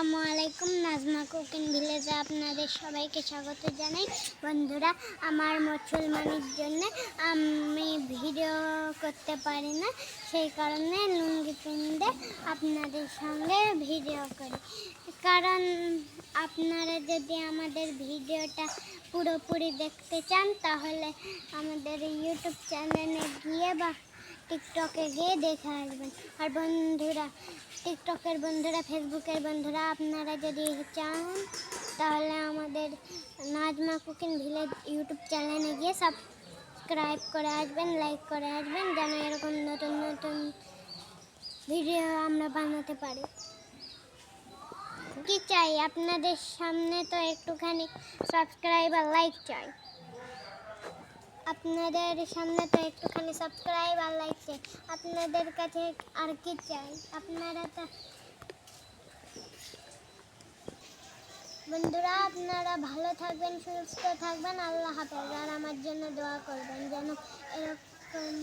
আসসালামু আলাইকুম। নাজমা কুকিং ভিলেজে আপনাদের সবাইকে স্বাগত জানাই। বন্ধুরা, আমার মুসলমানের জন্য আমি ভিডিও করতে পারি না, সেই কারণে লুঙ্গি পিন্দে আপনাদের সঙ্গে ভিডিও করি। কারণ আপনারা যদি আমাদের ভিডিওটা পুরোপুরি দেখতে চান তাহলে আমাদের ইউটিউব চ্যানেলে গিয়ে বা টিকটকে গিয়ে দেখে আসবেন। আর বন্ধুরা, টিকটকের বন্ধুরা, ফেসবুকের বন্ধুরা, আপনারা যদি চান তাহলে আমাদের নাজমা কুকিং ভিলেজ ইউটিউব চ্যানেলে গিয়ে সাবস্ক্রাইব করে আসবেন, লাইক করে আসবেন, যেন এরকম নতুন নতুন ভিডিও আমরা বানাতে পারি। কি চাই আপনাদের সামনে? তো একটুখানি সাবস্ক্রাইব আর লাইক চাই। আপনাদের সামনে তো একটুখানি সাবস্ক্রাইব আর লাইক চাই। আপনাদের কাছে আর কি চাই? আপনারা তো বন্ধুরা, আপনারা ভালো থাকবেন, সুস্থ থাকবেন। আল্লাহ হাফেজ। আর আমার জন্য দোয়া করবেন যেন এরকম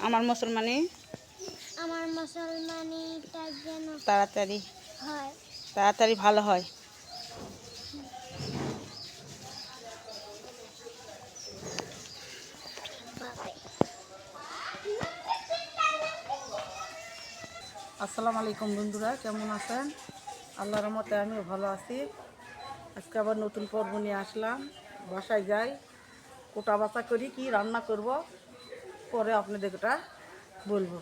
আমার মুসলমানিটা যেন তাড়াতাড়ি ভালো হয়। আসসালামু আলাইকুম বন্ধুরা, কেমন আছেন? আল্লাহর রহমতে আমিও ভালো আছি। আজকে আবার নতুন পর্ব নিয়ে আসলাম। বাসায় যাই, কোটা বাছা করি, কি রান্না করব পরে আপনাদের ওটা বলবো।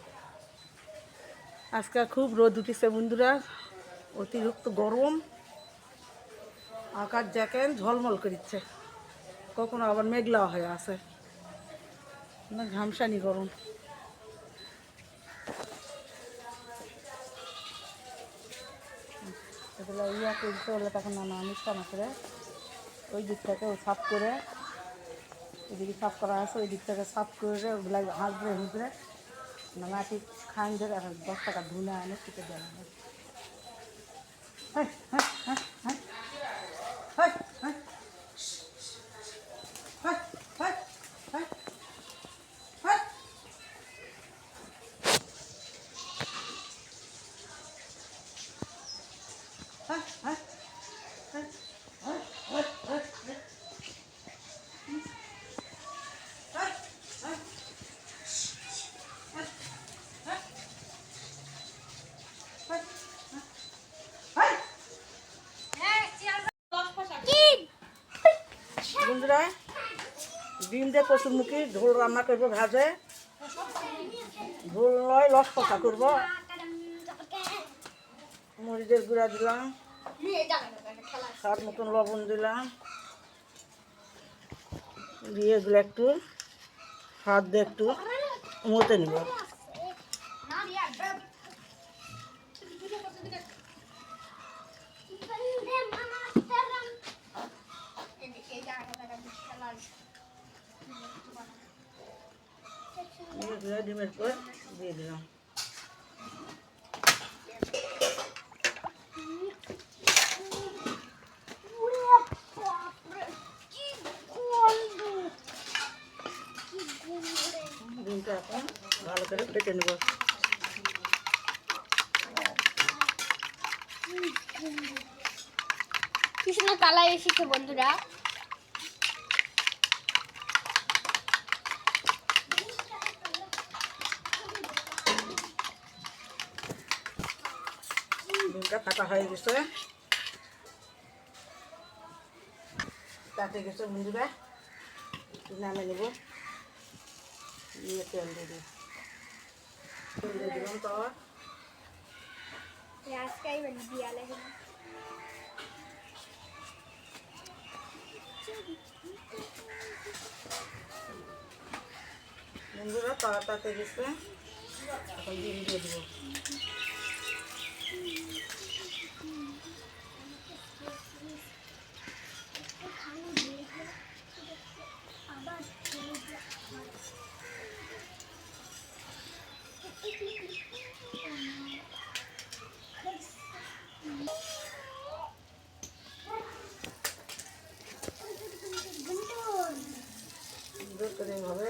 আজকে খুব রোদ উঠেছে বন্ধুরা, অতিরিক্ত গরম। আকাশ দেখেন ঝলমল করিচ্ছে, কখনো আবার মেঘলা হয়ে আছে, ঘামসানি গরম। এগুলো ইয়া করতে হলে তখন নানা অনুষ্ঠান করে ওই দিক থেকে সাফ করে, এদিকে সাফ করা আছে, ওই দিক থেকে সাফ করে ওগুলো হাঁসবে হুঁচড়ে মাটি খান ধরে 10 টাকা ধুনে আনে শিখে দেওয়া হয়। বন্ধুরা, ডিম দিয়ে কচুরমুখী ঝোল রান্না করবো, ভাজে ঝোল নয়, লস কষা করবো। মরিচের গুঁড়া দিলাম, স্বাদ মতন লবণ দিলাম, দিয়ে এগুলো একটু হাত দিয়ে একটু মতে নিব। ডিমের করে দিয়ে দিলাম। ডিমটা এখন ভালো করে ফেটে নেব। কৃষ্ণ কালাই এসেছে বন্ধুরা। ডিমটা ফাটা হয়ে গেছে, তাতে গেছে বন্ধুরা, নামে নেব। নিয়ে তেল দিয়ে দিই, তেল দিয়ে দিলাম। তো বন্ধুরা তাতে গেছে, এখন ডিম দিয়ে দেবো। এইভাবে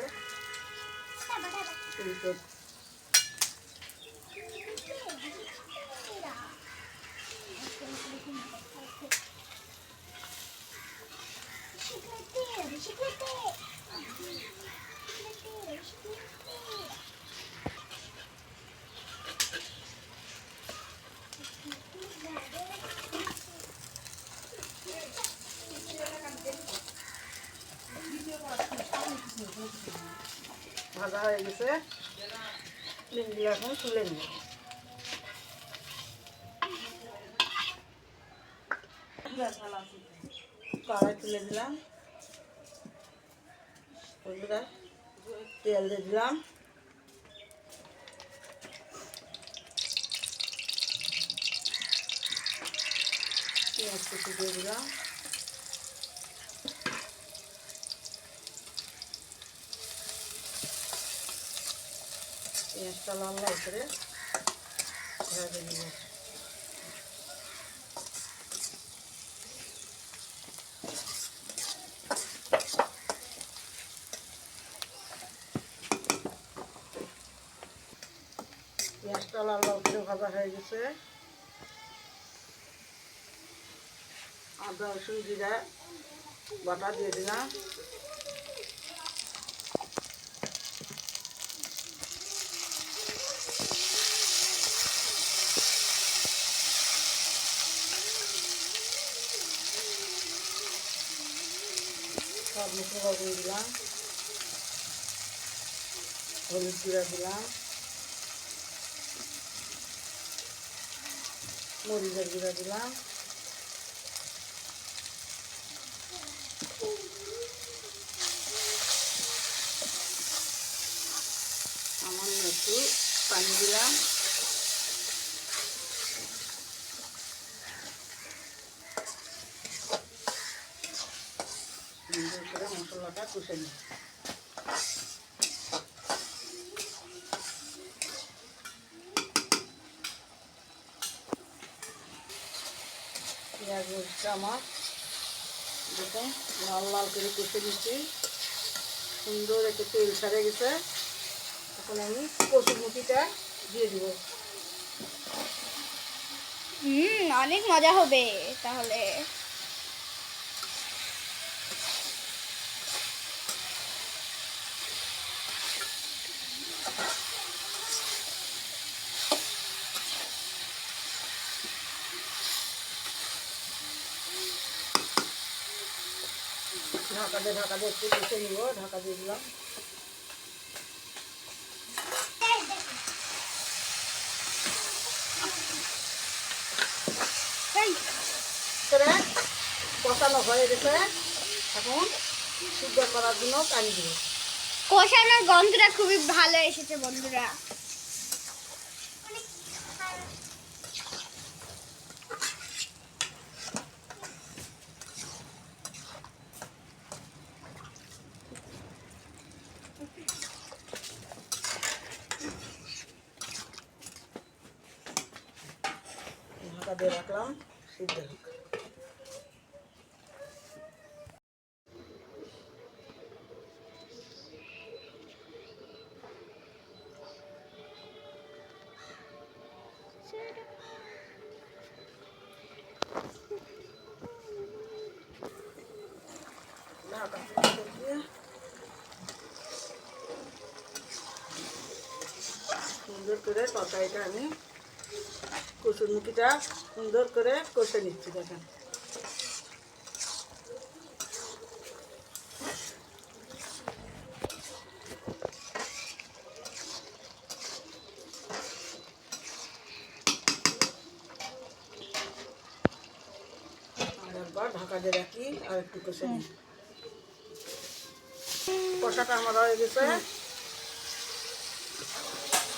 ভাজা হয়ে গেছে, ডিমগুলো এখন তুলে নিব। কড়াই তুলে দিলাম, তেল দিয়ে দিলাম, পেঁয়াজ কুচি দিয়ে দিলাম, পেঁয়াজটা লাল লাল করে ভেজে নিব। পেঁয়াজটা লাল লাল করে ভাজা হয়ে গেছে, আদা রসুন জিরা বাটা দিয়ে দিলাম, সব মশলা দিয়ে দিলাম, হলুদ জিরা দিলাম, মরিচের গুঁড়া দিলাম, সামান্য একটু পানি দিলাম, সুন্দর করে মশলাটা কষে নিই। পেঁয়াজ মরিচটা আমার দেখুন লাল লাল করে কষে নিচ্ছি, সুন্দর একটু তেল ছাড়ে গেছে। এখন আমি কচুর মুখিটা দিয়ে দিব। অনেক মজা হবে তাহলে। ঢাকা দিয়ে একটু কষে নিব, ঢাকা দিয়ে দিলাম। কষানো হয়ে গেছে, এখন সিদ্ধ করার জন্য পানি দিব। কষানোর গন্ধটা খুবই ভালো এসেছে বন্ধুরা। ঢাকা দিয়ে রাখলাম সিদ্ধ হোক। ঢাকা দিয়ে সুন্দর করে তরকারিটা আমি কচুরমুখিটা সুন্দর করে কষে নিচ্ছি। দেখেন আর একবার ঢাকা দিয়ে রাখি আর একটু কষে নিই। কষাটা আমার হয়ে গেছে,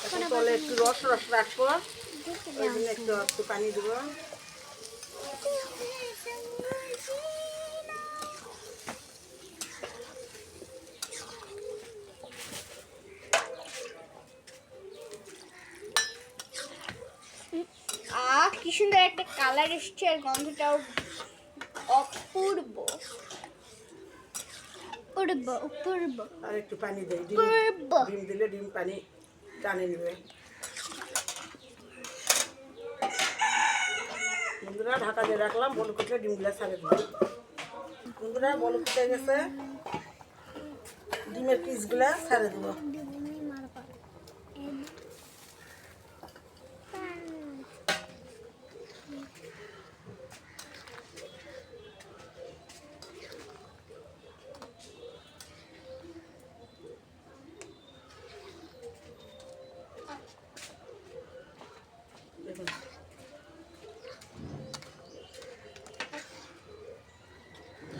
এখন তলে একটু রস রাখবো, ওই জন্য একটু পানি দেবো। কি সুন্দর একটা কালার এসছে, আর গন্ধটাও অপূর্ব। অপূর্ব। আর একটু পানি দেই, অপূর্ব। ডিম দিলে ডিম পানি টানে নেবে। বন্ধুরা ঢাকা দিয়ে রাখলাম, বলক উঠলে ডিমগুলো ছাড়ে দেবো। বন্ধুরা বলক উঠে গেছে, ডিমের পিসগুলা ছেড়ে দেবো। ডিমের মারপা দেখুন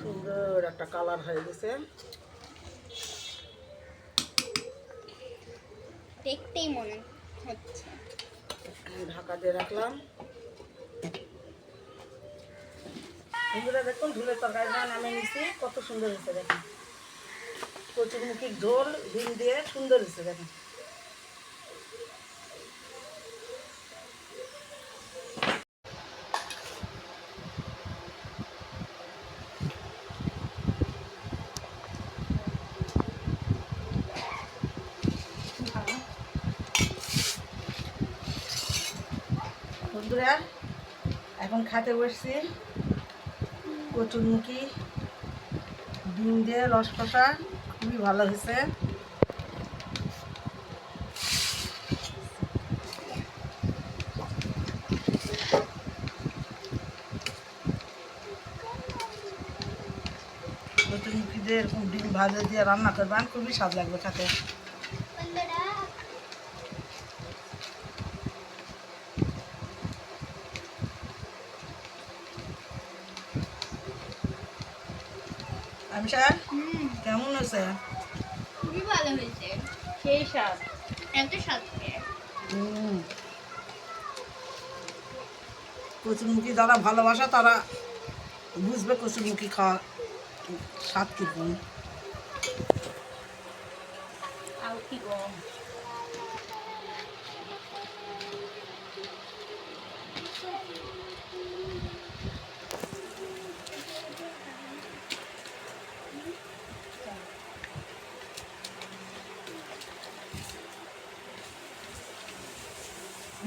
সুন্দর একটা কালার হয়ে গেছে। দেখতেই মনে হচ্ছে। ঢাকা দিয়ে রাখলাম। বন্ধুরা দেখুন ঝোলের তরকারি নামে নিচ্ছি, কত সুন্দর হয়েছে দেখুন। কচুরমুখির ঝোল ডিম দিয়ে সুন্দর হয়েছে দেখুন। বন্ধুরা এখন খেতে বসছি কচুরমুখী ডিম দিয়ে রস কষা, খুবই ভালো হয়েছে। কচুরমুখী দিয়ে এরকম ডিম ভাজা দিয়ে রান্না করবেন, খুবই স্বাদ লাগবে খেতে। বন্ধুরা আমি স্যার কেমন হয়েছে? খুবই ভালো হয়েছে, সেই স্বাদ, এত স্বাদ খেয়ে। কচুরমুখী যারা ভালোবাসা তারা বুঝবে কচুরমুখী খাওয়া স্বাদ কীরকম। আর কি গো,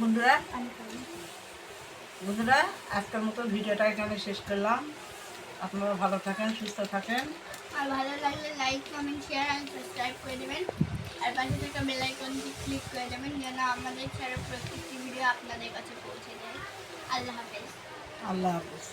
বন্ধুরা বন্ধুরা আজকের মতো ভিডিওটা এখানে শেষ করলাম। আপনারা ভালো থাকেন, সুস্থ থাকেন। আর ভালো লাগলে লাইক, কমেন্ট, শেয়ার আর সাবস্ক্রাইব করে দেবেন। আর পাশে থাকা বেল আইকনটি ক্লিক করে দেবেন যেন আমাদের ছাড়া প্রত্যেকটি ভিডিও আপনাদের কাছে পৌঁছে যায়। আল্লাহ হাফেজ। আল্লাহ হাফেজ।